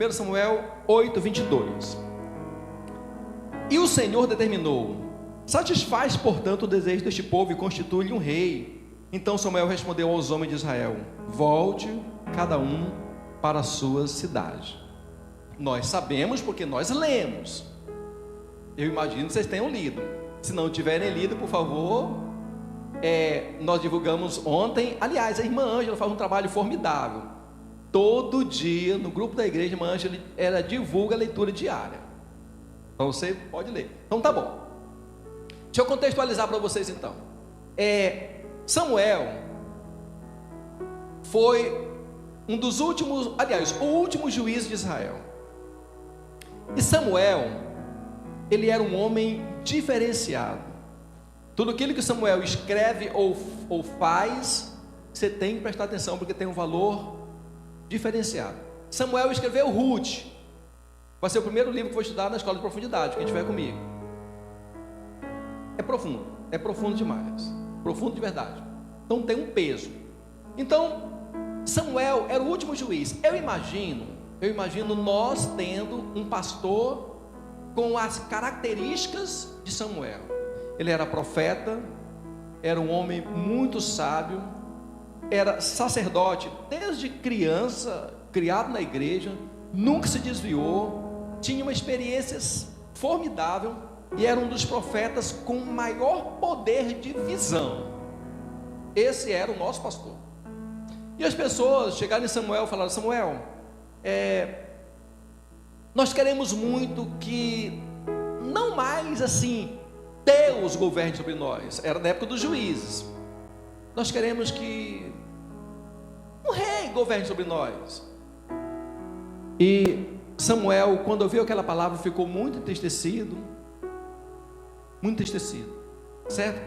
1 Samuel 8, 22. E o Senhor determinou: satisfaz, portanto, o desejo deste povo e constitui-lhe um rei. Então Samuel respondeu aos homens de Israel: volte cada um para a sua cidade. Nós sabemos porque nós lemos. Eu imagino que vocês tenham lido. Se não tiverem lido, por favor, nós divulgamos ontem. Aliás, a irmã Ângela faz um trabalho formidável. Todo dia, no grupo da igreja, a irmã Ângela, ela divulga a leitura diária. Então você pode ler. Então tá bom. Deixa eu contextualizar para vocês então. Samuel foi um dos últimos, aliás, o último juiz de Israel. E Samuel, ele era um homem diferenciado. Tudo aquilo que Samuel escreve ou faz, você tem que prestar atenção, porque tem um valor diferenciado. Samuel escreveu Ruth. Vai ser o primeiro livro que vou estudar na escola de profundidade, quem estiver comigo. É profundo demais, profundo de verdade. Então tem um peso. Então Samuel era o último juiz. Eu imagino nós tendo um pastor com as características de Samuel. Ele era profeta, era um homem muito sábio, era sacerdote desde criança, criado na igreja, nunca se desviou, tinha uma experiência formidável e era um dos profetas com maior poder de visão. Esse era o nosso pastor. E as pessoas chegaram em Samuel e falaram: Samuel, nós queremos muito que não mais assim Deus governe sobre nós. Era na época dos juízes. Nós queremos que um rei governe sobre nós. E Samuel, quando ouviu aquela palavra, ficou muito entristecido, certo?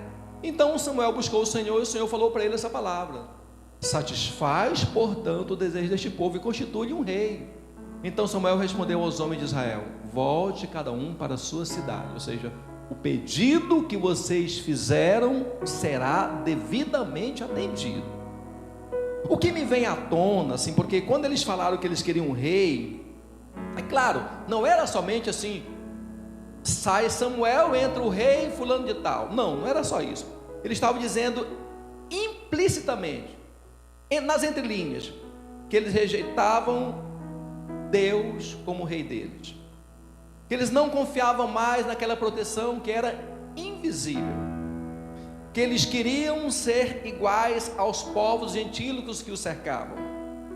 Então Samuel buscou o Senhor, e o Senhor falou para ele essa palavra: satisfaz, portanto, o desejo deste povo e constitui um rei. Então Samuel respondeu aos homens de Israel: volte cada um para a sua cidade. Ou seja, o pedido que vocês fizeram será devidamente atendido. O que me vem à tona, assim, porque quando eles falaram que eles queriam um rei, é claro, não era somente assim, sai Samuel, entra o rei fulano de tal. Não era só isso. Eles estavam dizendo implicitamente, nas entrelinhas, que eles rejeitavam Deus como rei deles, que eles não confiavam mais naquela proteção que era invisível, que eles queriam ser iguais aos povos gentílicos que os cercavam,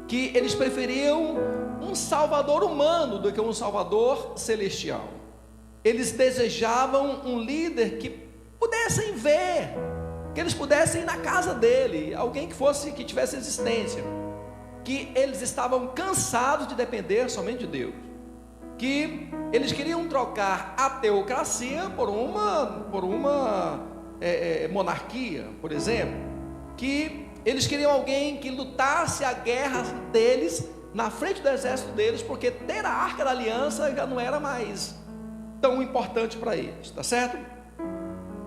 que eles preferiam um salvador humano do que um salvador celestial. Eles desejavam um líder que pudessem ver, que eles pudessem ir na casa dele, alguém que tivesse existência, que eles estavam cansados de depender somente de Deus, que eles queriam trocar a teocracia por uma monarquia, por exemplo, que eles queriam alguém que lutasse a guerra deles na frente do exército deles, porque ter a arca da aliança já não era mais tão importante para eles, tá certo?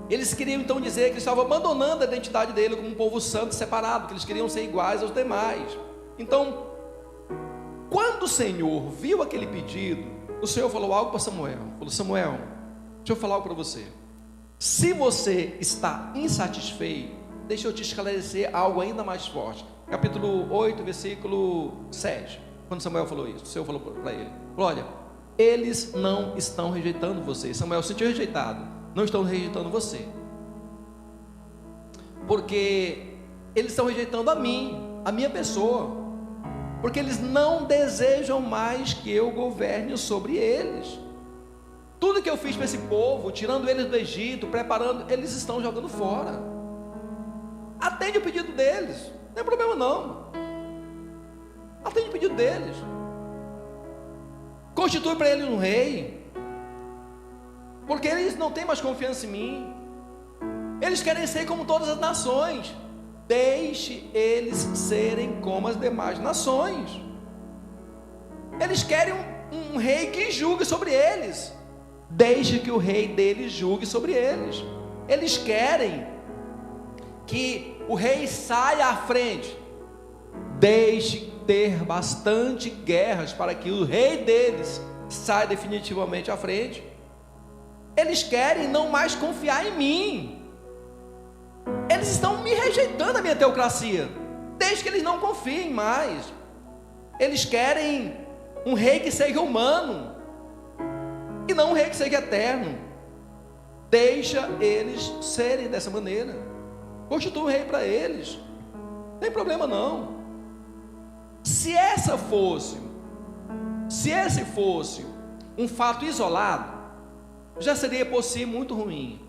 Eles queriam então dizer que eles estavam abandonando a identidade dele como um povo santo separado, que eles queriam ser iguais aos demais. Então, quando o Senhor viu aquele pedido, o Senhor falou algo para Samuel. Falou: Samuel, deixa eu falar algo para você. Se você está insatisfeito, deixa eu te esclarecer algo ainda mais forte. Capítulo 8, versículo 7. Quando Samuel falou isso, o Senhor falou para ele: olha, eles não estão rejeitando você. Samuel se sentiu rejeitado. Não estão rejeitando você, porque eles estão rejeitando a mim, a minha pessoa, porque eles não desejam mais que eu governe sobre eles. Tudo que eu fiz para esse povo, tirando eles do Egito, preparando, eles estão jogando fora. Atende o pedido deles, não tem problema não. Atende o pedido deles. Constitui para eles um rei, porque eles não têm mais confiança em mim. Eles querem ser como todas as nações. Deixe eles serem como as demais nações. Eles querem um rei que julgue sobre eles. Deixe que o rei deles julgue sobre eles. Eles querem que o rei saia à frente. Deixe ter bastante guerras para que o rei deles saia definitivamente à frente. Eles querem não mais confiar em mim. Eles estão me rejeitando a minha teocracia, desde que eles não confiem mais. Eles querem um rei que seja humano e não um rei que seja eterno. Deixa eles serem dessa maneira. Constitua um rei para eles. Não tem problema não. Se esse fosse um fato isolado, já seria por si muito ruim.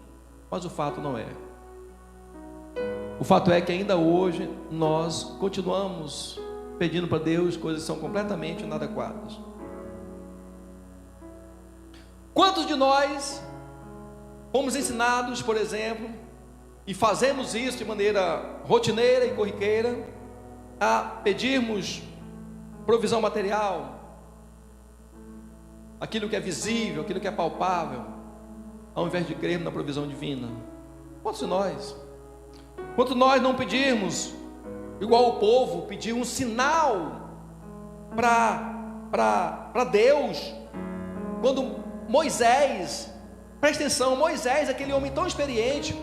Mas o fato não é. O fato é que ainda hoje nós continuamos pedindo para Deus coisas que são completamente inadequadas. Quantos de nós fomos ensinados, por exemplo, e fazemos isso de maneira rotineira e corriqueira, a pedirmos provisão material, aquilo que é visível, aquilo que é palpável, ao invés de crermos na provisão divina? Quantos de nós? Quanto nós não pedirmos, igual o povo, pedir um sinal para Deus, quando Moisés, presta atenção, Moisés, aquele homem tão experiente,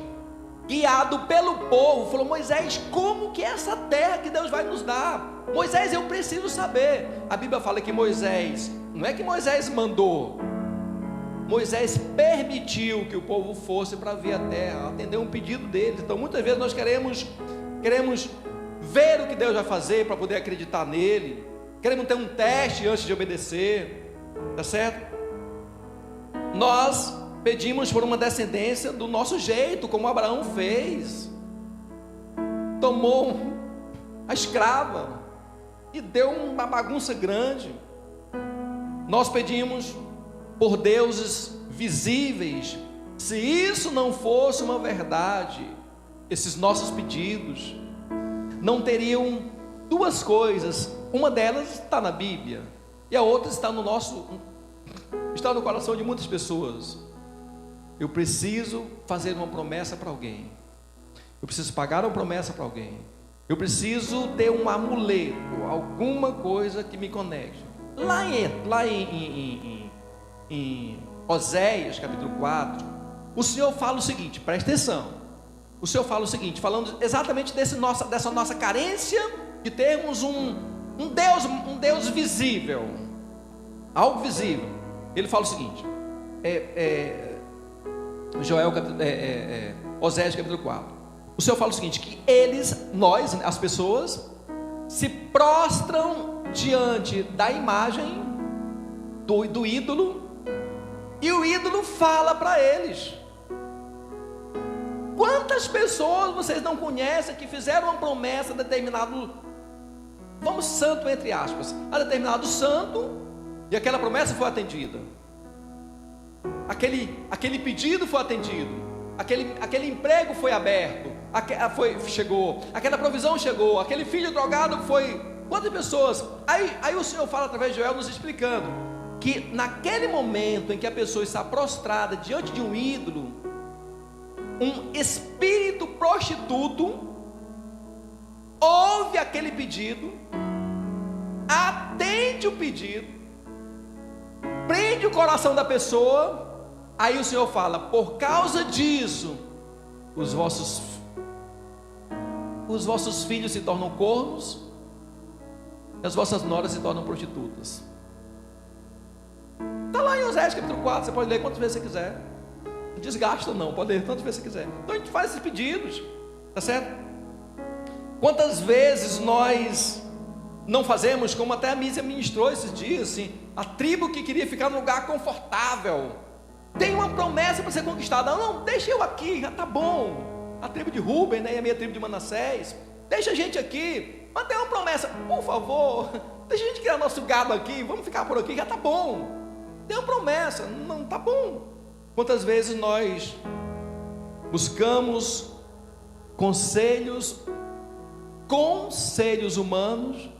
guiado pelo povo, falou: Moisés, como que é essa terra que Deus vai nos dar? Moisés, eu preciso saber. A Bíblia fala que Moisés, não é que Moisés mandou, Moisés permitiu que o povo fosse para ver a terra, atender um pedido deles. Então muitas vezes nós queremos ver o que Deus vai fazer para poder acreditar nele, queremos ter um teste antes de obedecer, tá certo? Nós pedimos por uma descendência do nosso jeito, como Abraão fez, tomou a escrava e deu uma bagunça grande. Nós pedimos por deuses visíveis. Se isso não fosse uma verdade, esses nossos pedidos não teriam duas coisas. Uma delas está na Bíblia e a outra está no coração de muitas pessoas. Eu preciso fazer uma promessa para alguém, eu preciso pagar uma promessa para alguém, eu preciso ter um amuleto, alguma coisa que me conecte. Lá em Oséias capítulo 4, o Senhor fala o seguinte, presta atenção, o Senhor fala o seguinte, falando exatamente dessa nossa carência de termos um Deus visível, algo visível. Ele fala o seguinte, Oséias capítulo 4, o Senhor fala o seguinte, que nós, as pessoas, se prostram diante da imagem do ídolo, e o ídolo fala para eles. Quantas pessoas vocês não conhecem que fizeram uma promessa a determinado, vamos, santo entre aspas, a determinado santo, e aquela promessa foi atendida, aquele pedido foi atendido, aquele emprego foi aberto, chegou, aquela provisão chegou, aquele filho drogado foi. Quantas pessoas? Aí o Senhor fala através de Joel, nos explicando que naquele momento em que a pessoa está prostrada diante de um ídolo, um espírito prostituto ouve aquele pedido, atende o pedido, prende o coração da pessoa. Aí o Senhor fala: por causa disso, os vossos filhos se tornam cornos, e as vossas noras se tornam prostitutas. Está lá em Oséias capítulo 4, você pode ler quantas vezes você quiser, não desgasta não, pode ler quantas vezes você quiser. Então a gente faz esses pedidos, tá certo? Quantas vezes nós não fazemos, como até a Mísia ministrou esses dias, assim, a tribo que queria ficar num lugar confortável, tem uma promessa para ser conquistada, não, deixa eu aqui, já está bom. A tribo de Rúben, né, e a minha tribo de Manassés, deixa a gente aqui, mas tem uma promessa, por favor, deixa a gente criar nosso gado aqui, vamos ficar por aqui, já está bom. Tem uma promessa, não está bom. Quantas vezes nós buscamos conselhos humanos,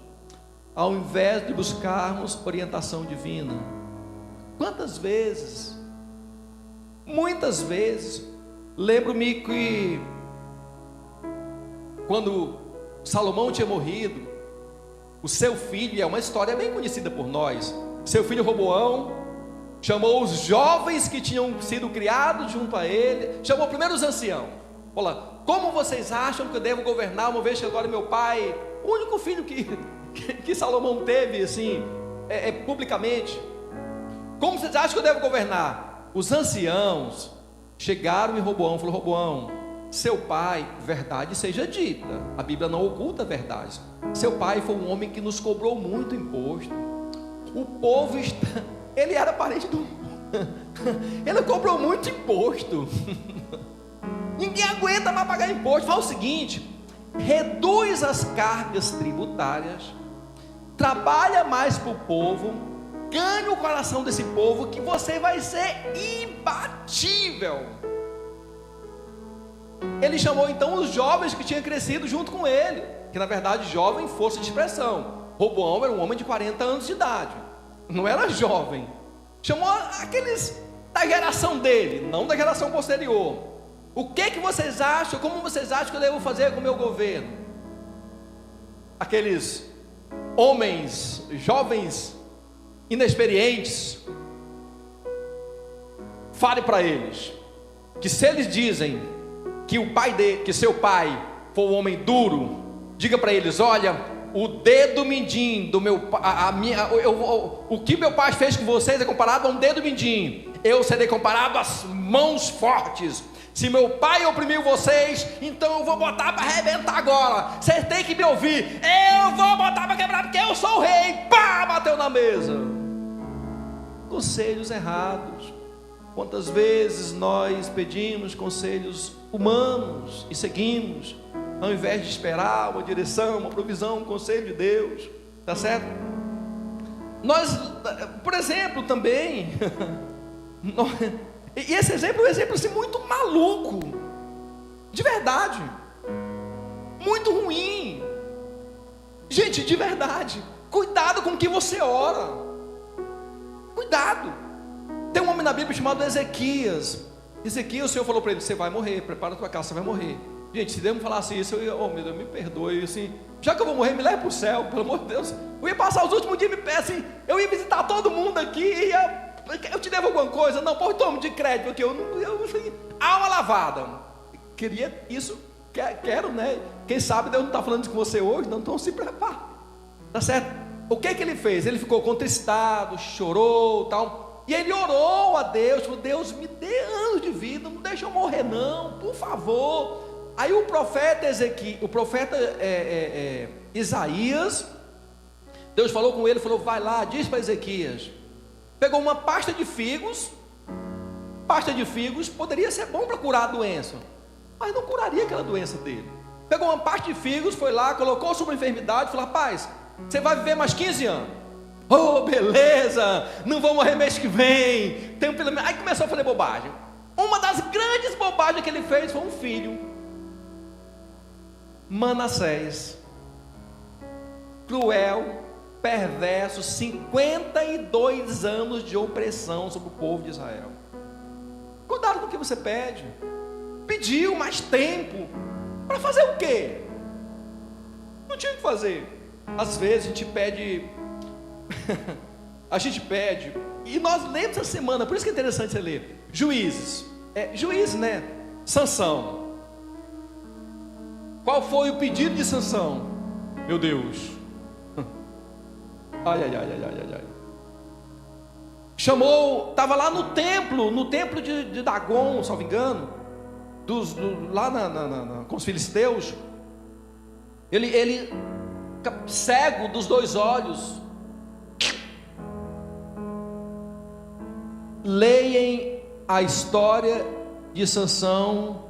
ao invés de buscarmos orientação divina? Quantas vezes, muitas vezes, lembro-me que quando Salomão tinha morrido, o seu filho, é uma história bem conhecida por nós, seu filho Roboão chamou os jovens que tinham sido criados junto a ele, chamou primeiro os anciãos, falou: como vocês acham que eu devo governar, uma vez que agora meu pai, o único filho que Salomão teve assim, publicamente, como vocês acham que eu devo governar? Os anciãos chegaram em Roboão, falou: Roboão, seu pai, verdade seja dita, a Bíblia não oculta verdades, seu pai foi um homem que nos cobrou muito imposto, o povo ele era parente do ele cobrou muito imposto, ninguém aguenta mais pagar imposto. Fala o seguinte: reduz as cargas tributárias, trabalha mais para o povo, ganhe o coração desse povo, que você vai ser imbatível. Ele chamou então os jovens que tinham crescido junto com ele, que na verdade jovem, força de expressão. Roboão era um homem de 40 anos de idade, não era jovem. Chamou aqueles da geração dele, não da geração posterior. O que vocês acham, como vocês acham que eu devo fazer com o meu governo? Aqueles homens, jovens, inexperientes, fale para eles, que se eles dizem que seu pai foi um homem duro, diga para eles: olha, o dedo mindinho do meu pai, o que meu pai fez com vocês é comparado a um dedo mindinho, eu serei comparado às mãos fortes. Se meu pai oprimiu vocês, então eu vou botar para arrebentar agora. Vocês têm que me ouvir. Eu vou botar para quebrar, porque eu sou o rei. Pá, bateu na mesa. Conselhos errados. Quantas vezes nós pedimos conselhos humanos e seguimos, ao invés de esperar uma direção, uma provisão, um conselho de Deus, tá certo? Nós, por exemplo, também e esse exemplo é um exemplo assim, muito maluco, de verdade, muito ruim. Gente, de verdade, cuidado com o que você ora, cuidado. Tem um homem na Bíblia chamado Ezequias. Ezequias, o Senhor falou para ele: você vai morrer, prepara a tua casa, você vai morrer. Gente, se Deus me falasse isso, eu ia: oh meu Deus, me perdoe, assim, já que eu vou morrer, me leve para o céu, pelo amor de Deus. Eu ia passar os últimos dias, assim, eu ia visitar todo mundo aqui, eu te devo alguma coisa? Não, pô, toma de crédito, porque assim, alma lavada. Queria isso, quero, né? Quem sabe Deus não está falando isso com você hoje, então se prepare, tá certo? O que ele fez? Ele ficou contristado, chorou, tal. E ele orou a Deus, falou: Deus, me dê anos de vida, não deixa eu morrer não, por favor. Aí o profeta Isaías, Deus falou com ele, falou: vai lá, diz para Ezequias. Pegou uma pasta de figos poderia ser bom para curar a doença, mas não curaria aquela doença dele. Pegou uma pasta de figos, foi lá, colocou sobre a enfermidade, falou: rapaz, você vai viver mais 15 anos. Oh, beleza, não vou morrer mês que vem. Aí começou a fazer bobagem. Uma das grandes bobagens que ele fez foi um filho, Manassés, cruel, perverso, 52 anos de opressão sobre o povo de Israel. Cuidado com o que você pede. Pediu mais tempo para fazer o quê? Não tinha o que fazer. Às vezes a gente pede e nós lemos essa semana, por isso que é interessante você ler Juízes, né? Sansão. Qual foi o pedido de Sansão? Meu Deus, ai. Chamou, estava lá no templo de Dagon, se não me engano, lá com os filisteus. Ele cego dos 2 olhos. Leem a história de Sansão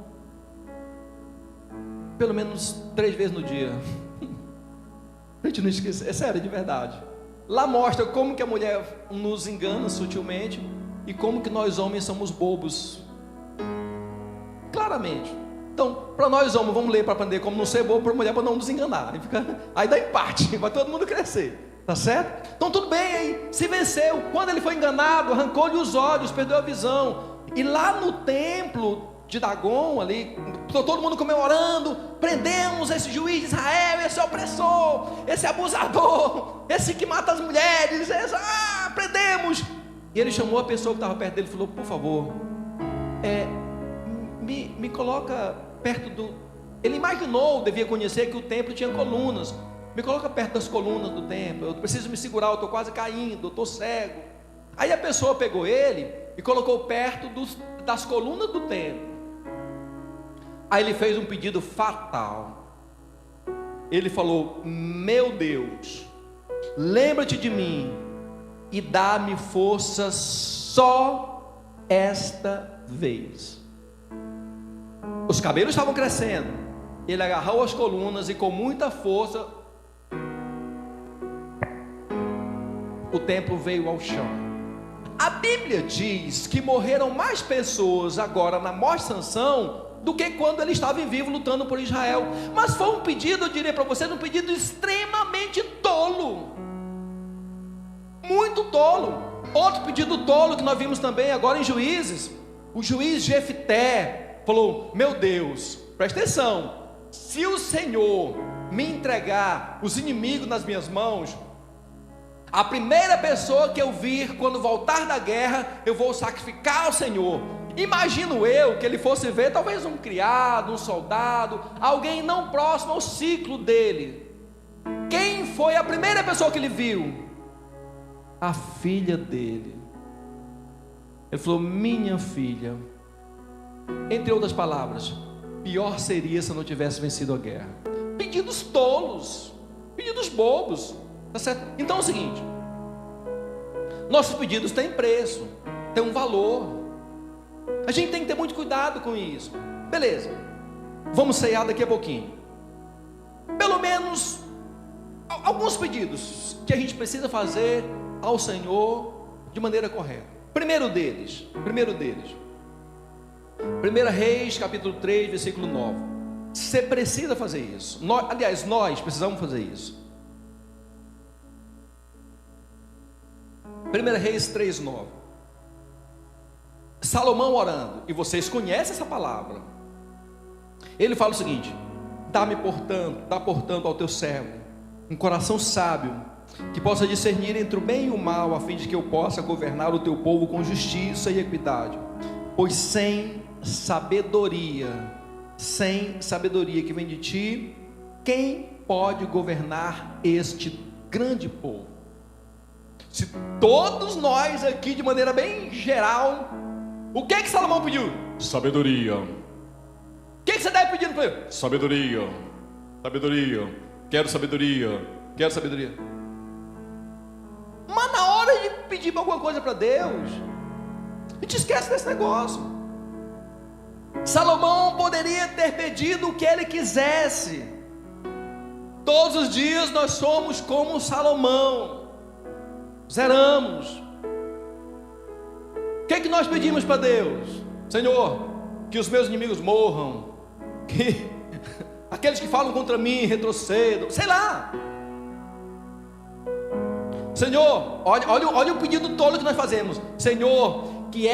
pelo menos 3 vezes no dia. A gente não esquece, é sério, de verdade. Lá mostra como que a mulher nos engana sutilmente e como que nós homens somos bobos, claramente. Então, para nós homens, vamos ler para aprender como não ser bobo, para a mulher, para não nos enganar. Aí dá empate, vai todo mundo crescer. Tá certo? Então tudo bem, aí se venceu. Quando ele foi enganado, arrancou-lhe os olhos, perdeu a visão. E lá no templo de Dagon ali, todo mundo comemorando, prendemos esse juiz de Israel, esse opressor, esse abusador, esse que mata as mulheres, prendemos. E ele chamou a pessoa que estava perto dele e falou: por favor, me coloca perto do... Ele imaginou, devia conhecer que o templo tinha colunas. Me coloca perto das colunas do templo, eu preciso me segurar, eu estou quase caindo, eu estou cego. Aí a pessoa pegou ele e colocou perto das colunas do templo. Aí ele fez um pedido fatal. Ele falou: meu Deus, lembra-te de mim e dá-me força só esta vez. Os cabelos estavam crescendo. Ele agarrou as colunas e com muita força o templo veio ao chão. A Bíblia diz que morreram mais pessoas agora na morte de Sansão do que quando ele estava em vivo lutando por Israel. Mas foi um pedido, eu diria para vocês, um pedido extremamente tolo, muito tolo. Outro pedido tolo que nós vimos também agora em Juízes, o juiz Jefté falou: meu Deus, presta atenção, se o Senhor me entregar os inimigos nas minhas mãos, a primeira pessoa que eu vir quando voltar da guerra, eu vou sacrificar ao Senhor. Imagino eu que ele fosse ver talvez um criado, um soldado, alguém não próximo ao ciclo dele. Quem foi a primeira pessoa que ele viu? A filha dele. Ele falou: minha filha. Entre outras palavras, pior seria se eu não tivesse vencido a guerra. Pedidos tolos, pedidos bobos, tá certo? Então é o seguinte: nossos pedidos têm preço, têm um valor. A gente tem que ter muito cuidado com isso. Beleza, vamos ceiar daqui a pouquinho. Pelo menos alguns pedidos que a gente precisa fazer ao Senhor de maneira correta. Primeiro deles, 1 Reis capítulo 3 versículo 9. Você precisa fazer isso. Nós precisamos fazer isso. 1 Reis 3:9. Salomão orando, e vocês conhecem essa palavra. Ele fala o seguinte: dá portanto ao teu servo um coração sábio, que possa discernir entre o bem e o mal, a fim de que eu possa governar o teu povo com justiça e equidade. Pois sem sabedoria que vem de ti, quem pode governar este grande povo? Se todos nós aqui, de maneira bem geral, o que Salomão pediu? Sabedoria. O que você deve pedir para ele? Sabedoria. Quero sabedoria. Mas na hora de pedir alguma coisa para Deus, a gente esquece desse negócio. Salomão poderia ter pedido o que ele quisesse. Todos os dias nós somos como Salomão, zeramos. O que nós pedimos para Deus? Senhor, que os meus inimigos morram, que aqueles que falam contra mim retrocedam, sei lá. Senhor, olha o pedido tolo que nós fazemos. Senhor, que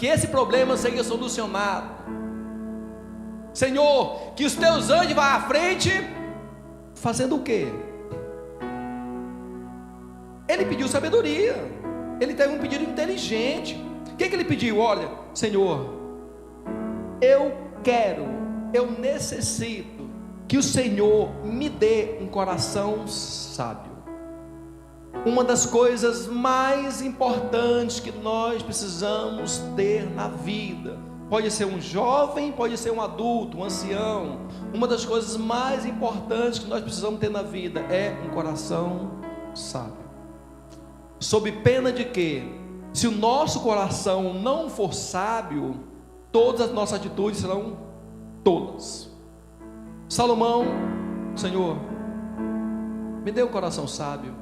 esse problema seja solucionado. Senhor, que os teus anjos vá à frente, fazendo o quê? Ele pediu sabedoria. Ele teve um pedido inteligente. O que ele pediu? Olha, Senhor, eu necessito que o Senhor me dê um coração sábio. Uma das coisas mais importantes que nós precisamos ter na vida, pode ser um jovem, pode ser um adulto, um ancião, uma das coisas mais importantes que nós precisamos ter na vida é um coração sábio. Sob pena de que, se o nosso coração não for sábio, todas as nossas atitudes serão tolas. Salomão: Senhor, me dê um coração sábio.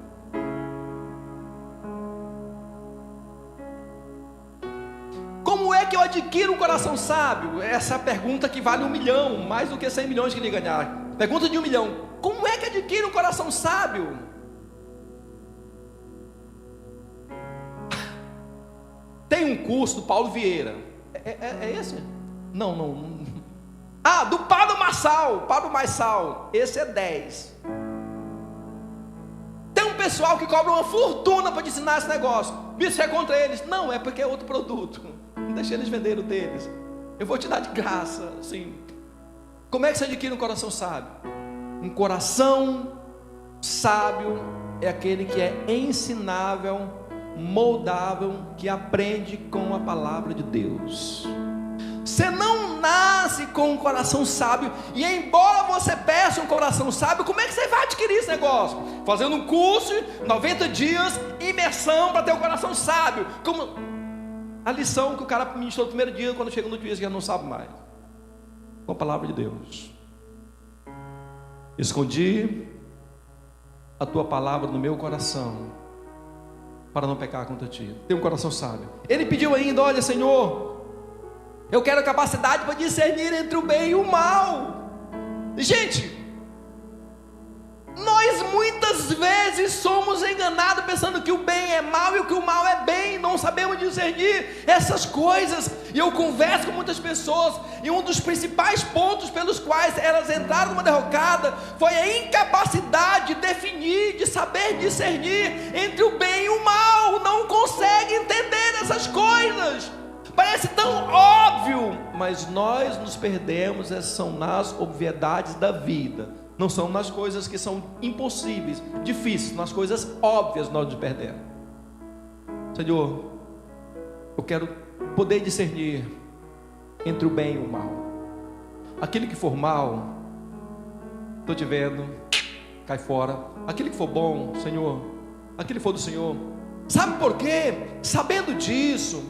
Como é que eu adquiro um coração sábio? Essa é a pergunta que vale 1 milhão, mais do que 100 milhões que ele ganhar. Pergunta de 1 milhão: como é que adquire um coração sábio? Tem um curso do Paulo Vieira, é esse? Não, não. Ah, do Pablo Marçal, esse é 10. Tem um pessoal que cobra uma fortuna para te ensinar esse negócio. Isso é contra eles? Não, é porque é outro produto. Não deixa eles venderem o deles. Eu vou te dar de graça, assim. Como é que você adquire um coração sábio? Um coração sábio é aquele que é ensinável, moldável, que aprende com a palavra de Deus. Você não nasce com um coração sábio, e embora você peça um coração sábio, como é que você vai adquirir esse negócio? Fazendo um curso, 90 dias, imersão para ter um coração sábio. Como a lição que o cara ministrou no primeiro dia, quando chega no dia, já não sabe mais. Com a palavra de Deus. Escondi a tua palavra no meu coração, para não pecar contra ti. Tem um coração sábio. Ele pediu ainda: olha, Senhor, eu quero capacidade para discernir entre o bem e o mal. Gente, nós muitas vezes somos enganados pensando que o bem é mal e que o mal é bem. Não sabemos discernir essas coisas. E eu converso com muitas pessoas, e um dos principais pontos pelos quais elas entraram numa derrocada foi a incapacidade de definir, de saber discernir entre o bem e o mal. Não consegue entender essas coisas. Parece tão óbvio, mas nós nos perdemos, são nas obviedades da vida, não são nas coisas que são impossíveis, difíceis, nas coisas óbvias nós nos perdemos. Senhor, eu quero poder discernir entre o bem e o mal. Aquele que for mal, estou te vendo, cai fora. Aquele que for bom, Senhor, aquele que for do Senhor. Sabe por quê? Sabendo disso,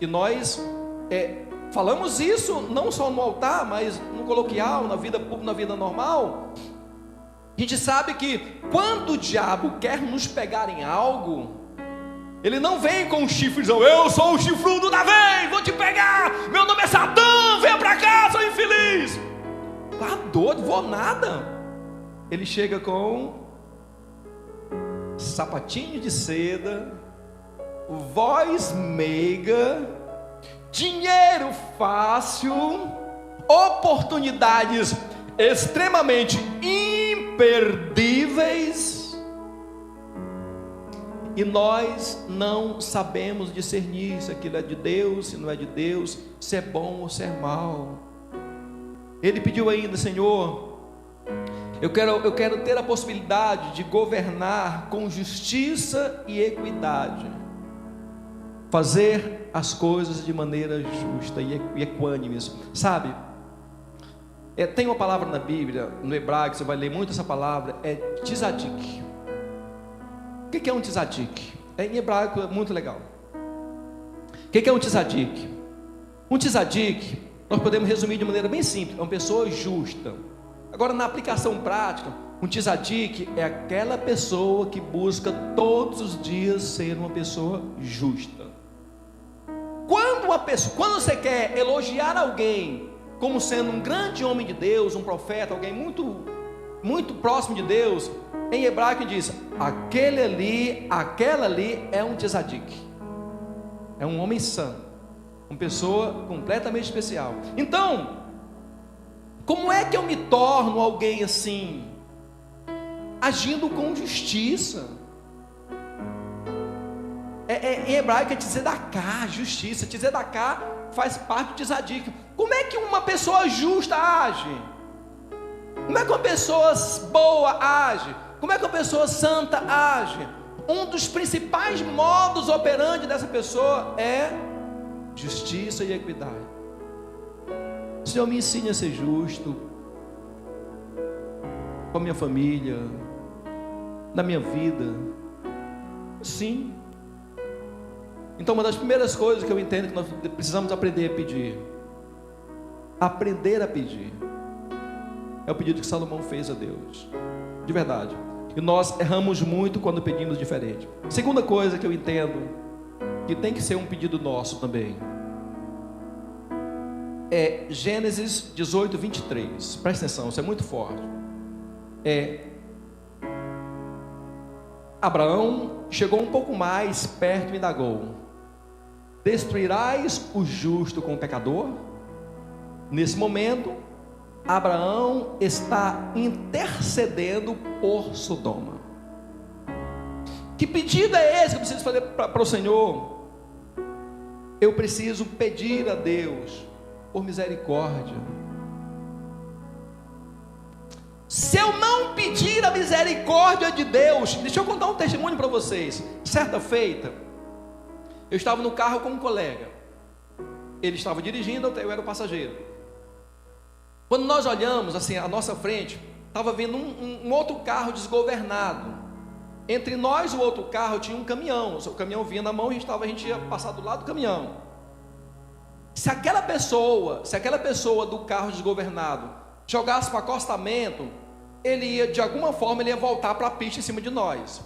e nós falamos isso não só no altar, mas no coloquial, na vida pública, na vida normal. A gente sabe que quando o diabo quer nos pegar em algo, ele não vem com um chifrezão: eu sou o chifrudo da vez, vou te pegar, meu nome é Satã, venha pra cá, sou infeliz. Tá doido, vou nada. Ele chega com sapatinho de seda, voz meiga, dinheiro fácil, oportunidades extremamente imperdíveis, e nós não sabemos discernir se aquilo é de Deus, se não é de Deus, se é bom ou se é mal. Ele pediu ainda: Senhor, eu quero ter a possibilidade de governar com justiça e equidade, fazer as coisas de maneira justa e equânime. Sabe, tem uma palavra na Bíblia, no hebraico, você vai ler muito essa palavra, é tzadik. O que é um tzadik? Em hebraico é muito legal. O que é um tzadik? Um tzadik, nós podemos resumir de maneira bem simples: é uma pessoa justa. Agora, na aplicação prática, um tzadik é aquela pessoa que busca todos os dias ser uma pessoa justa. Quando você quer elogiar alguém como sendo um grande homem de Deus, um profeta, alguém muito, muito próximo de Deus, em hebraico diz: aquela ali é um tzadik, é um homem santo, uma pessoa completamente especial. Então, como é que eu me torno alguém assim? Agindo com justiça. Em hebraico é tzedakah, justiça. Tzedakah faz parte do tzadik. Como é que uma pessoa justa age? Como é que uma pessoa boa age? Como é que uma pessoa santa age? Um dos principais modos operandi dessa pessoa é justiça e equidade. Senhor, me ensine a ser justo com a minha família, na minha vida. Sim. Então, uma das primeiras coisas que eu entendo que nós precisamos aprender a pedir, é o pedido que Salomão fez a Deus, de verdade. E nós erramos muito quando pedimos diferente. Segunda coisa que eu entendo que tem que ser um pedido nosso também é Gênesis 18, 23. Presta atenção, isso é muito forte. Abraão chegou um pouco mais perto e indagou: destruirás o justo com o pecador? Nesse momento, Abraão está intercedendo por Sodoma. Que pedido é esse que eu preciso fazer para o Senhor? Eu preciso pedir a Deus por misericórdia. Se eu não pedir a misericórdia de Deus, deixa eu contar um testemunho para vocês. Certa feita, eu estava no carro com um colega. Ele estava dirigindo, eu era o passageiro. Quando nós olhamos assim à nossa frente, estava vindo um outro carro desgovernado. Entre nós e o outro carro tinha um caminhão. O caminhão vinha na mão e a gente ia passar do lado do caminhão. Se aquela pessoa do carro desgovernado jogasse para acostamento, ele ia, de alguma forma, ele ia voltar para a pista em cima de nós.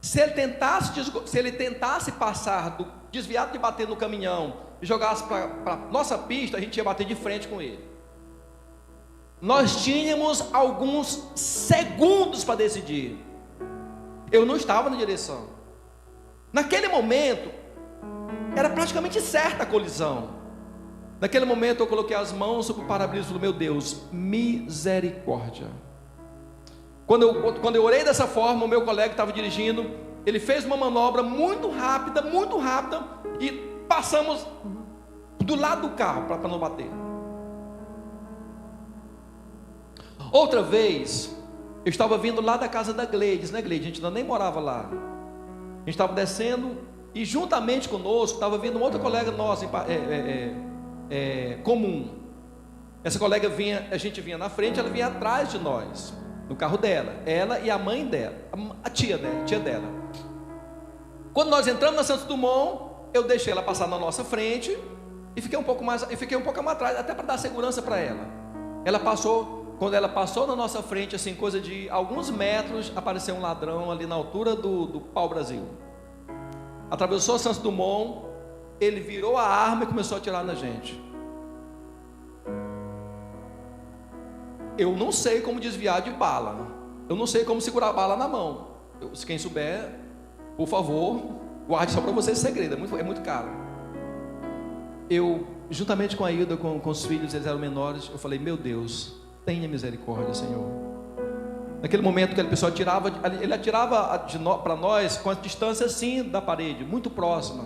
Se ele tentasse passar, desviado de bater no caminhão, e jogasse para nossa pista, a gente ia bater de frente com ele. Nós tínhamos alguns segundos para decidir. Eu não estava na direção. Naquele momento, era praticamente certa a colisão. Naquele momento eu coloquei as mãos sobre o para-brisa e falei: meu Deus, misericórdia. Quando eu orei dessa forma, o meu colega que estava dirigindo, ele fez uma manobra muito rápida, e passamos do lado do carro para não bater. Outra vez, eu estava vindo lá da casa da Gleides, né, Gleides? A gente ainda nem morava lá. A gente estava descendo e juntamente conosco estava vindo um outro colega nosso, comum. Essa colega a gente vinha na frente, ela vinha atrás de nós, no carro dela, ela e a mãe dela, a tia dela. Quando nós entramos na Santos Dumont, eu deixei ela passar na nossa frente e fiquei um pouco mais atrás, até para dar segurança para ela. Quando ela passou na nossa frente, assim, coisa de alguns metros, apareceu um ladrão ali na altura do pau-brasil. Atravessou a Santos Dumont, ele virou a arma e começou a atirar na gente. Eu não sei como desviar de bala. Eu não sei como segurar a bala na mão. Se quem souber, por favor, guarde só para você esse segredo, é muito caro. Eu, juntamente com a Hilda, com os filhos, eles eram menores, eu falei: meu Deus, tenha misericórdia, Senhor. Naquele momento que a pessoa ele atirava para nós com a distância assim da parede, muito próxima.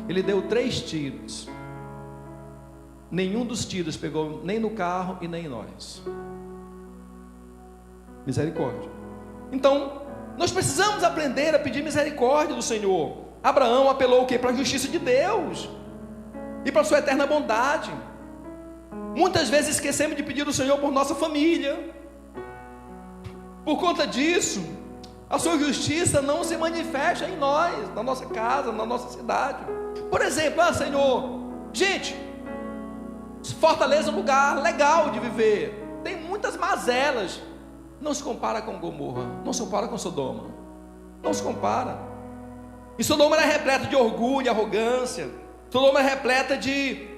Ele deu 3 tiros. Nenhum dos tiros pegou nem no carro e nem em nós. Misericórdia. Então, nós precisamos aprender a pedir misericórdia do Senhor. Abraão apelou o quê? Para a justiça de Deus e para a sua eterna bondade. Muitas vezes esquecemos de pedir ao Senhor por nossa família. Por conta disso, a sua justiça não se manifesta em nós, na nossa casa, na nossa cidade. Por exemplo, Senhor, gente, Fortaleza é um lugar legal de viver, tem muitas mazelas, não se compara com Gomorra, não se compara com Sodoma, não se compara. E Sodoma era repleta de orgulho e arrogância. Sodoma era repleta de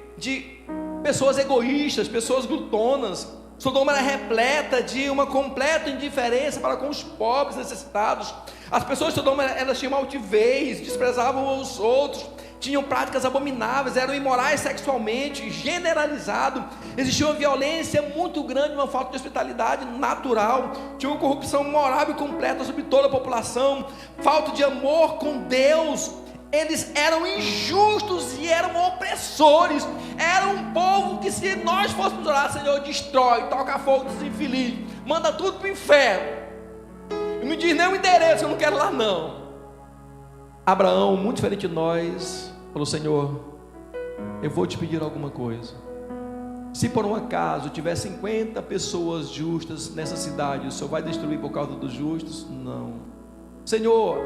pessoas egoístas, pessoas glutonas. Sodoma era repleta de uma completa indiferença para com os pobres necessitados. As pessoas de Sodoma, elas tinham altivez, desprezavam os outros, tinham práticas abomináveis, eram imorais sexualmente, generalizado. Existia uma violência muito grande, uma falta de hospitalidade natural, tinha uma corrupção moral e completa sobre toda a população, falta de amor com Deus. Eles eram injustos e eram opressores. Era um povo que, se nós fôssemos orar: Senhor, destrói, toca fogo dos infelizes, manda tudo para o inferno, e me diz nem o endereço, eu não quero lá não. Abraão, muito diferente de nós, falou: Senhor, eu vou te pedir alguma coisa. Se por um acaso tiver 50 pessoas justas nessa cidade, o Senhor vai destruir por causa dos justos? Não. Senhor,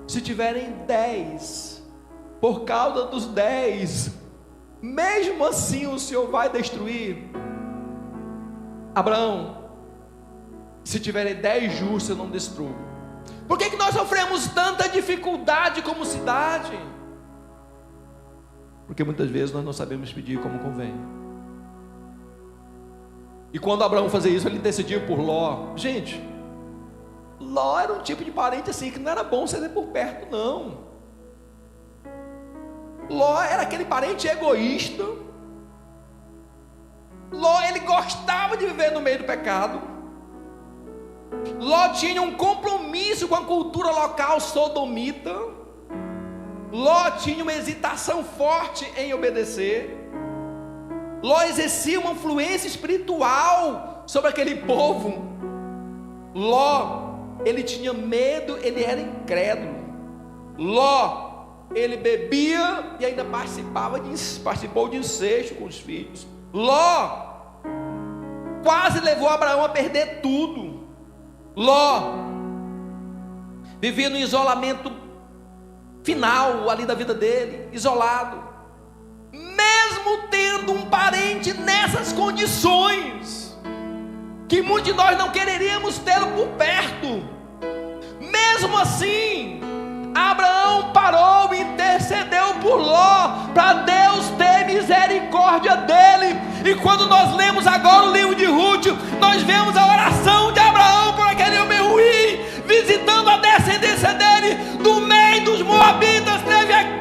se tiverem 10, por causa dos 10, mesmo assim o Senhor vai destruir? Abraão, se tiverem 10 justos, eu não destruo. Por que nós sofremos tanta dificuldade como cidade? Porque muitas vezes nós não sabemos pedir como convém. E quando Abraão fazia isso, ele decidiu por Ló. Gente, Ló era um tipo de parente assim que não era bom ser por perto, não. Ló era aquele parente egoísta, Ló, ele gostava de viver no meio do pecado. Ló tinha um compromisso com a cultura local sodomita. Ló tinha uma hesitação forte em obedecer. Ló exercia uma influência espiritual sobre aquele povo. Ló, ele tinha medo, ele era incrédulo. Ló, ele bebia e ainda participou de incesto com os filhos. Ló quase levou Abraão a perder tudo. Ló vivia no isolamento final ali da vida dele, isolado. Mesmo tendo um parente nessas condições, que muitos de nós não quereríamos tê-lo por perto, mesmo assim, Abraão parou e intercedeu por Ló, para Deus ter misericórdia dele. E quando nós lemos agora o livro de Ruth, nós vemos a oração de Abraão por aquele homem ruim, visitando a descendência dele, do meio dos moabitas,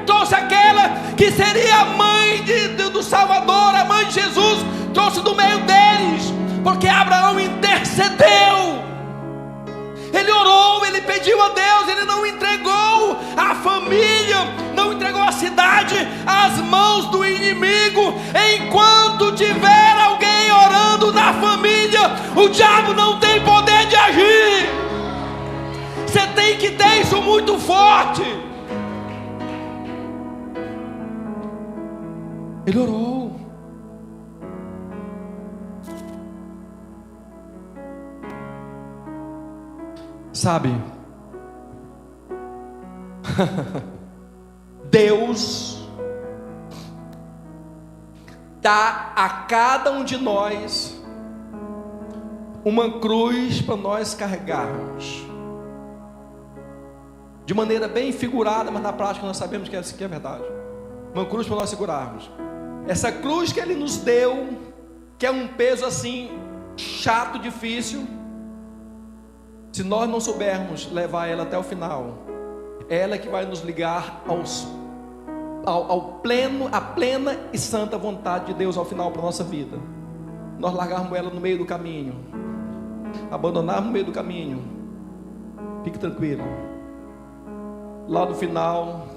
trouxe aquela que seria a mãe do Salvador, a mãe de Jesus, trouxe do meio deles, porque Abraão intercedeu. Ele orou, ele pediu a Deus, ele não entregou a família, não entregou a cidade às mãos do inimigo. Enquanto tiver alguém orando na família, o diabo não tem poder de agir. Você tem que ter isso muito forte. Ele orou. Sabe, Deus dá a cada um de nós uma cruz para nós carregarmos, de maneira bem figurada, mas na prática nós sabemos que é verdade. Uma cruz para nós segurarmos. Essa cruz que Ele nos deu, que é um peso assim chato, difícil, se nós não soubermos levar ela até o final, é ela que vai nos ligar à plena e santa vontade de Deus ao final para a nossa vida. Nós largarmos ela no meio do caminho, abandonarmos no meio do caminho, fique tranquilo, lá no final,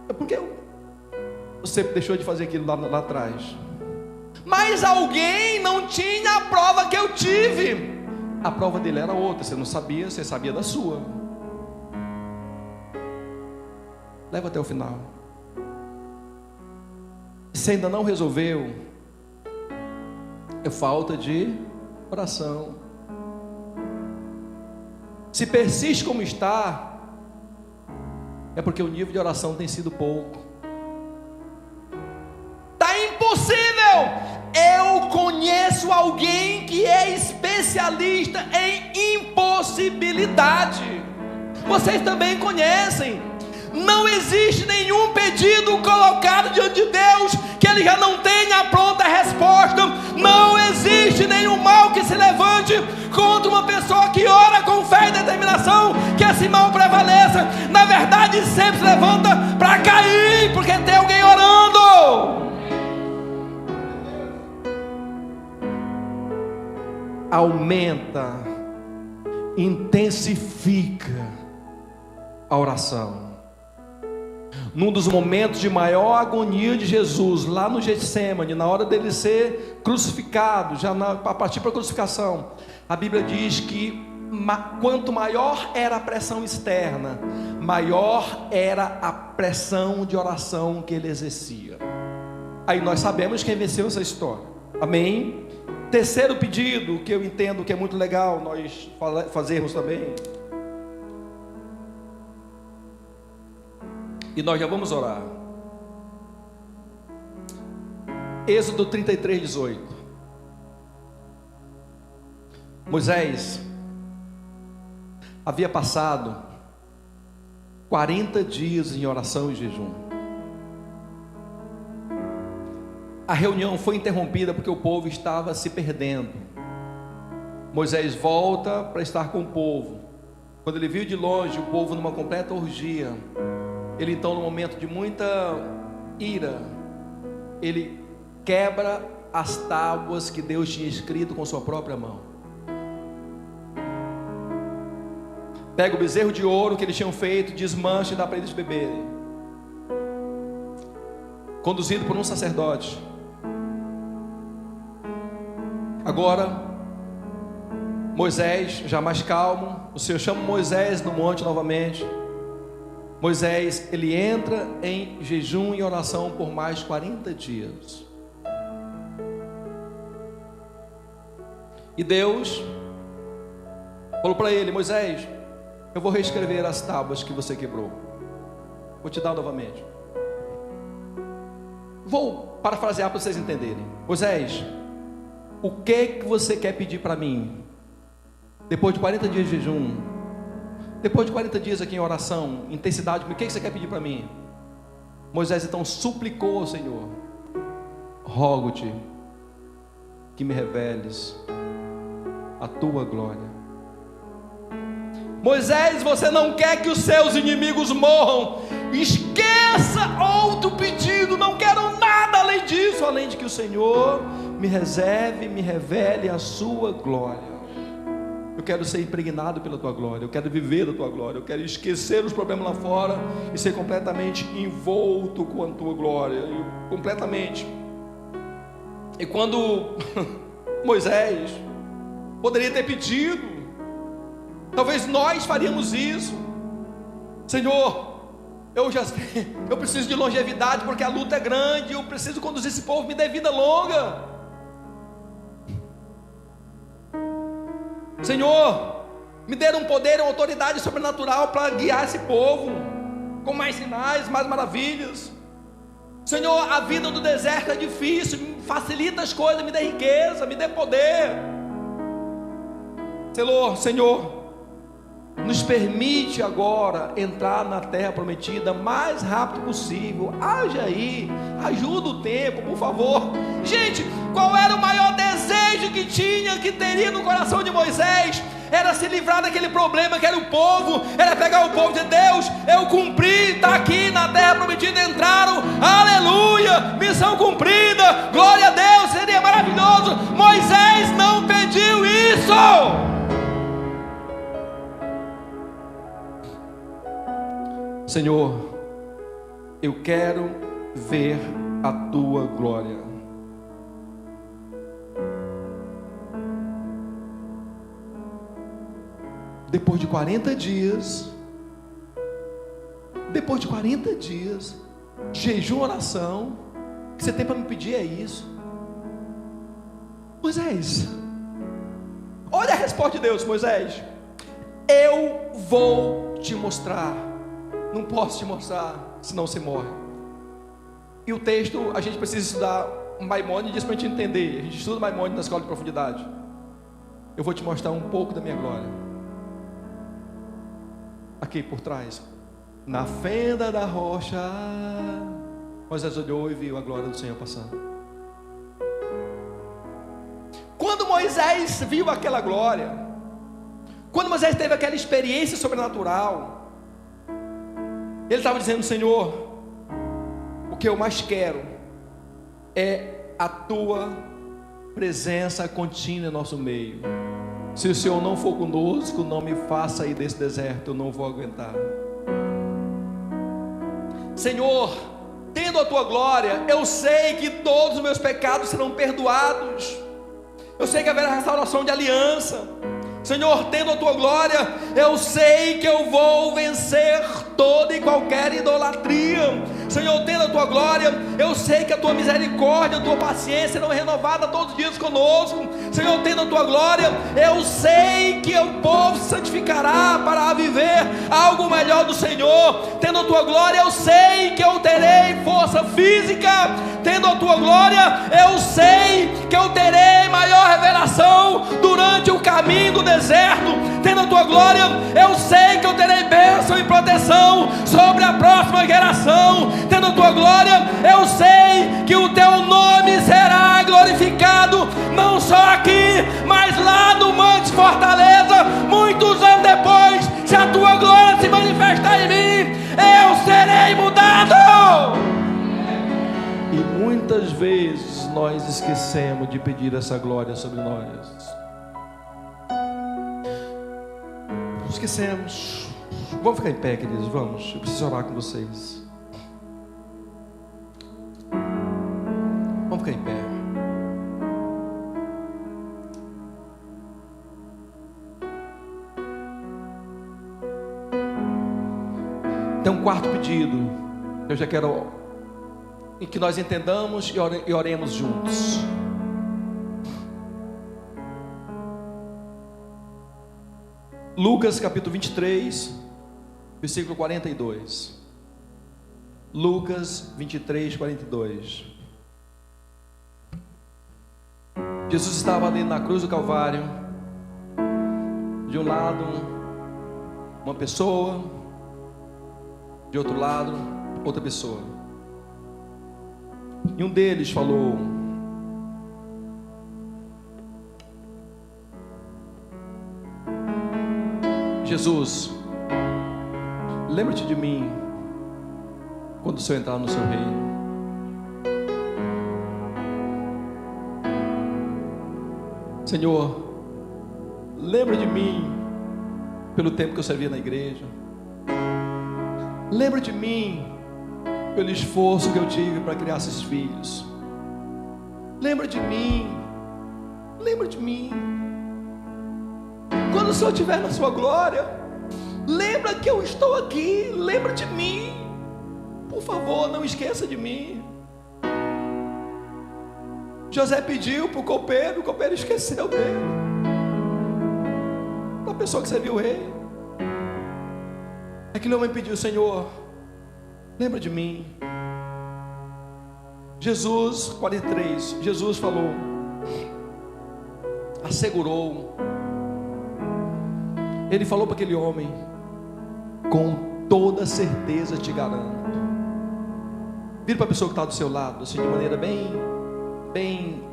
é porque você deixou de fazer aquilo lá atrás. Mas alguém não tinha a prova que eu tive. A prova dele era outra, você não sabia, você sabia da sua. Leva até o final. Se ainda não resolveu, é falta de oração. Se persiste como está, é porque o nível de oração tem sido pouco. Está impossível. Eu conheço alguém que é especialista em impossibilidade. Vocês também conhecem. Não existe nenhum pedido colocado diante de Deus que Ele já não tenha a pronta resposta. Não existe nenhum mal que se levante contra uma pessoa que ora com fé e determinação, que esse mal prevaleça. Na verdade, sempre se levanta para cair, porque tem alguém orando. Aumenta, intensifica a oração. Num dos momentos de maior agonia de Jesus, lá no Getsêmani, na hora dele ser crucificado, para partir para a crucificação, a Bíblia diz que quanto maior era a pressão externa, maior era a pressão de oração que ele exercia. Aí nós sabemos quem venceu essa história. Amém? Terceiro pedido, que eu entendo que é muito legal nós fazermos também, e nós já vamos orar. Êxodo 33:18. Moisés havia passado 40 dias em oração e jejum. A reunião foi interrompida porque o povo estava se perdendo. Moisés volta para estar com o povo. Quando ele viu de longe o povo numa completa orgia, ele então, no momento de muita ira, ele quebra as tábuas que Deus tinha escrito com sua própria mão. Pega o bezerro de ouro que eles tinham feito, desmancha e dá para eles beberem. Conduzido por um sacerdote. Agora, Moisés, já mais calmo, o Senhor chama Moisés no monte novamente. Moisés, ele entra em jejum e oração por mais 40 dias. E Deus falou para ele: Moisés, eu vou reescrever as tábuas que você quebrou. Vou te dar novamente. Vou parafrasear para vocês entenderem. Moisés, o que você quer pedir para mim? Depois de 40 dias de jejum, depois de 40 dias aqui em oração, intensidade, o que você quer pedir para mim? Moisés então suplicou ao Senhor: rogo-te que me reveles a tua glória. Moisés, você não quer que os seus inimigos morram? Esqueça outro pedido, não quero nada além disso, além de que o Senhor me reserve, me revele a sua glória. Eu quero ser impregnado pela tua glória, eu quero viver da tua glória, eu quero esquecer os problemas lá fora e ser completamente envolto com a tua glória, completamente. E quando Moisés poderia ter pedido, talvez nós faríamos isso: Senhor, eu preciso de longevidade porque a luta é grande, eu preciso conduzir esse povo, me dê vida longa. Senhor, me dê um poder, uma autoridade sobrenatural para guiar esse povo com mais sinais, mais maravilhas. Senhor, a vida do deserto é difícil, facilita as coisas, me dê riqueza, me dê poder. Senhor, nos permite agora entrar na terra prometida mais rápido possível. Age aí, ajuda o tempo, por favor. Gente, qual era o maior desejo que teria no coração de Moisés? Era se livrar daquele problema que era o povo, era pegar o povo de Deus. Eu cumpri, está aqui na terra prometida, entraram, aleluia, missão cumprida, glória a Deus, seria maravilhoso. Moisés não pediu isso. Senhor, eu quero ver a tua glória. Depois de 40 dias, jejum, oração, o que você tem para me pedir é isso. Moisés, olha a resposta de Deus: Moisés, eu vou te mostrar. Não posso te mostrar, senão você morre. E o texto, a gente precisa estudar Maimônides para a gente entender. A gente estuda Maimônides na escola de profundidade. Eu vou te mostrar um pouco da minha glória. Aqui por trás, na fenda da rocha, Moisés olhou e viu a glória do Senhor passando. Quando Moisés viu aquela glória, quando Moisés teve aquela experiência sobrenatural, ele estava dizendo: Senhor, o que eu mais quero é a tua presença contínua em nosso meio. Se o Senhor não for conosco, não me faça sair desse deserto, eu não vou aguentar. Senhor, tendo a tua glória, eu sei que todos os meus pecados serão perdoados, eu sei que haverá restauração de aliança. Senhor, tendo a tua glória, eu sei que eu vou vencer toda e qualquer idolatria. Senhor, tendo a tua glória, eu sei que a tua misericórdia, a tua paciência não é renovada todos os dias conosco. Senhor, tendo a tua glória, eu sei que o povo se santificará para viver algo melhor do Senhor. Tendo a tua glória, eu sei que eu terei força física. Tendo a tua glória, eu sei que eu terei maior revelação durante o caminho do deserto. Tendo a tua glória, eu sei que eu terei bênção e proteção sobre a próxima geração. Tendo a tua glória, eu sei que o teu nome será glorificado, não só aqui, mas lá no Monte Fortaleza, muitos anos depois. Se a tua glória se manifestar em mim, eu serei mudado. E quantas vezes nós esquecemos de pedir essa glória sobre nós? Esquecemos. Vamos ficar em pé, queridos, vamos. Eu preciso orar com vocês. Vamos ficar em pé. Tem um quarto pedido. Eu já quero em que nós entendamos e oremos juntos. Lucas capítulo 23, versículo 42. Lucas 23, 42. Jesus estava ali na cruz do Calvário. De um lado, uma pessoa. De outro lado, outra pessoa. E um deles falou: Jesus, lembra-te de mim quando o Senhor entrar no seu reino. Senhor, lembra de mim pelo tempo que eu servi na igreja. Lembra de mim pelo esforço que eu tive para criar esses filhos. Lembra de mim. Lembra de mim. Quando o Senhor estiver na sua glória, lembra que eu estou aqui. Lembra de mim. Por favor, não esqueça de mim. José pediu para o copeiro esqueceu dele. Para a pessoa que serviu o rei. Aquele homem pediu: Senhor, lembra de mim. Jesus, 43, Jesus falou, assegurou. Ele falou para aquele homem: com toda certeza te garanto. Vira para a pessoa que está do seu lado, assim, de maneira bem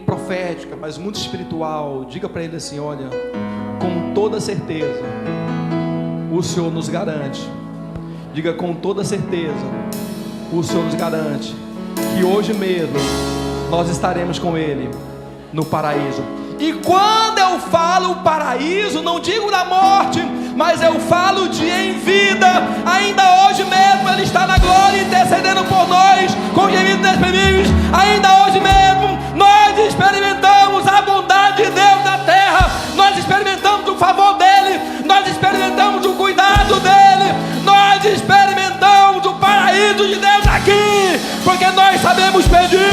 profética, mas muito espiritual. Diga para ele assim: olha, com toda certeza o Senhor nos garante. Diga: com toda certeza o Senhor nos garante que hoje mesmo nós estaremos com Ele no paraíso. E quando eu falo paraíso, não digo na morte, mas eu falo de em vida. Ainda hoje mesmo Ele está na glória, intercedendo por nós com gemidos inexprimíveis. Ainda hoje mesmo nós experimentamos a bondade de Deus na terra. Nós experimentamos o favor dEle. Nós experimentamos o cuidado dEle. Nós experimentamos o paraíso de Deus aqui, porque nós sabemos pedir.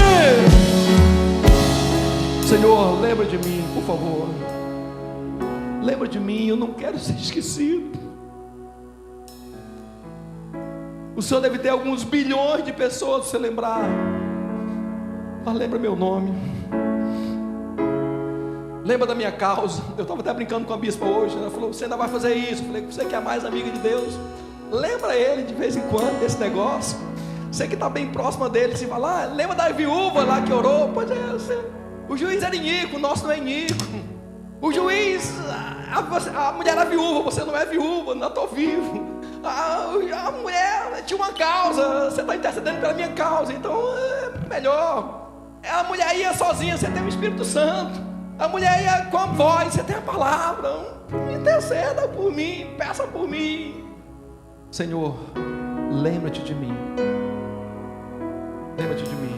Senhor, lembra de mim, por favor. Lembra de mim, eu não quero ser esquecido. O Senhor deve ter alguns bilhões de pessoas para você lembrar, mas lembra meu nome. Lembra da minha causa. Eu estava até brincando com a bispa hoje. Ela falou: você ainda vai fazer isso? Eu falei: você que é mais amiga de Deus, lembra ele de vez em quando desse negócio. Você que está bem próxima dele, se fala: lembra da viúva lá que orou? Pois é, o juiz era iníquo, o nosso não é iníquo. O juiz, a mulher era viúva, você não é viúva, não estou vivo. A mulher tinha uma causa, você está intercedendo pela minha causa, então é melhor. A mulher ia sozinha, você tem o Espírito Santo. A mulher ia com a voz, você tem a palavra. Interceda por mim, peça por mim. Senhor, lembra-te de mim. Lembra-te de mim.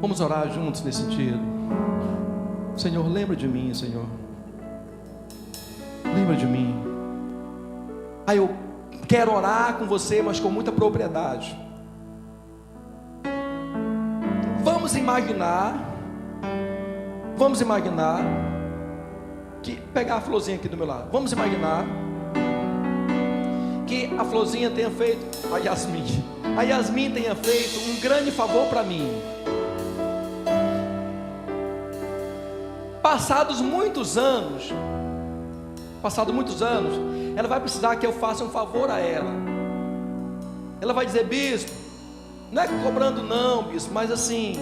Vamos orar juntos nesse sentido. Senhor, lembra de mim, Senhor. Lembra de mim. Eu quero orar com você, mas com muita propriedade. Vamos imaginar que, pegar a florzinha aqui do meu lado. Vamos imaginar que a florzinha tenha feito, a Yasmin tenha feito um grande favor para mim. Passados muitos anos, ela vai precisar que eu faça um favor a ela. Ela vai dizer: bispo, não é cobrando não, bispo, mas assim,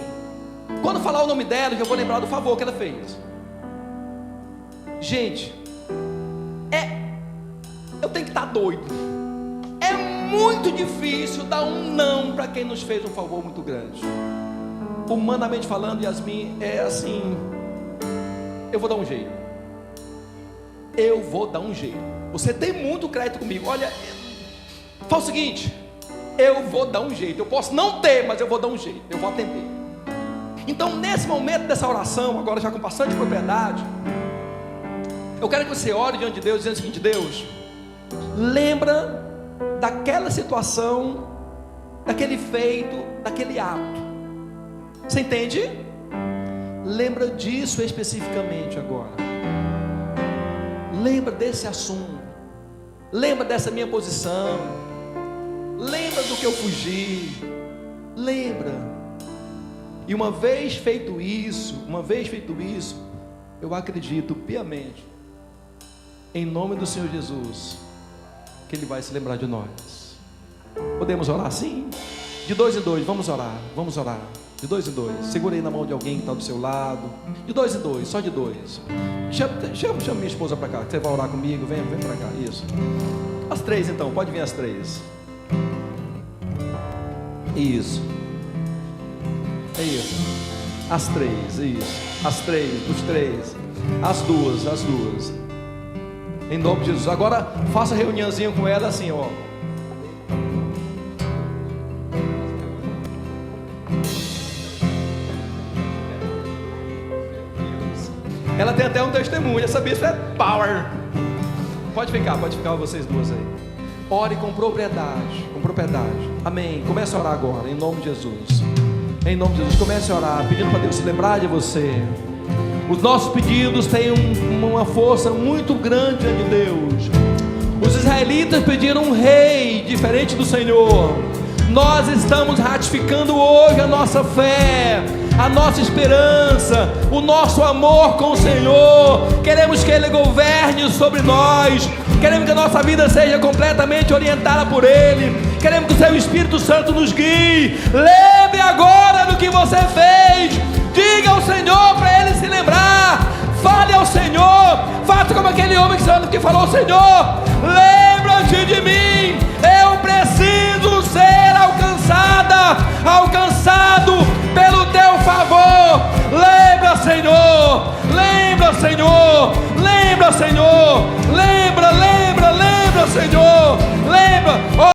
quando falar o nome dela, eu vou lembrar do favor que ela fez. Gente, eu tenho que estar doido. É muito difícil dar um não para quem nos fez um favor muito grande. Humanamente falando, Yasmin, é assim: eu vou dar um jeito. Eu vou dar um jeito. Você tem muito crédito comigo. Olha, fala o seguinte: eu vou dar um jeito. Eu posso não ter, mas eu vou dar um jeito. Eu vou atender. Então, nesse momento dessa oração, agora já com bastante propriedade, eu quero que você ore diante de Deus, dizendo o seguinte: Deus, lembra daquela situação, daquele feito, daquele ato. Você entende? Lembra disso especificamente agora. Lembra desse assunto. Lembra dessa minha posição. Lembra do que eu fugi. Lembra. E uma vez feito isso, eu acredito piamente, em nome do Senhor Jesus, que Ele vai se lembrar de nós. Podemos orar assim? De 2 em 2, vamos orar. De 2 em 2, segura aí na mão de alguém que está do seu lado. De 2 em 2, só de 2. Chama minha esposa para cá, que você vai orar comigo. Vem para cá, isso. As 3 então, pode vir as 3. Isso. É isso. As 3, isso. As 3, os 3. As duas. Em nome de Jesus. Agora faça reuniãozinha com ela assim, ó. Ela tem até um testemunho. Essa bispa é power. Pode ficar vocês duas aí. Ore com propriedade. Amém. Comece a orar agora, em nome de Jesus. Em nome de Jesus, comece a orar, pedindo para Deus se lembrar de você. Os nossos pedidos têm uma força muito grande diante de Deus. Os israelitas pediram um rei diferente do Senhor. Nós estamos ratificando hoje a nossa fé, a nossa esperança, o nosso amor com o Senhor. Queremos que Ele governe sobre nós. Queremos que a nossa vida seja completamente orientada por Ele. Queremos que o Seu Espírito Santo nos guie. Lembre agora do que você fez. Diga ao Senhor para Ele se lembrar. Fale ao Senhor. Faça como aquele homem que falou: Senhor, lembra-te de mim. Eu preciso ser alcançado pelo Teu favor. Lembra, Senhor. Lembra, Senhor. Lembra, Senhor. Lembra, Senhor. Lembra.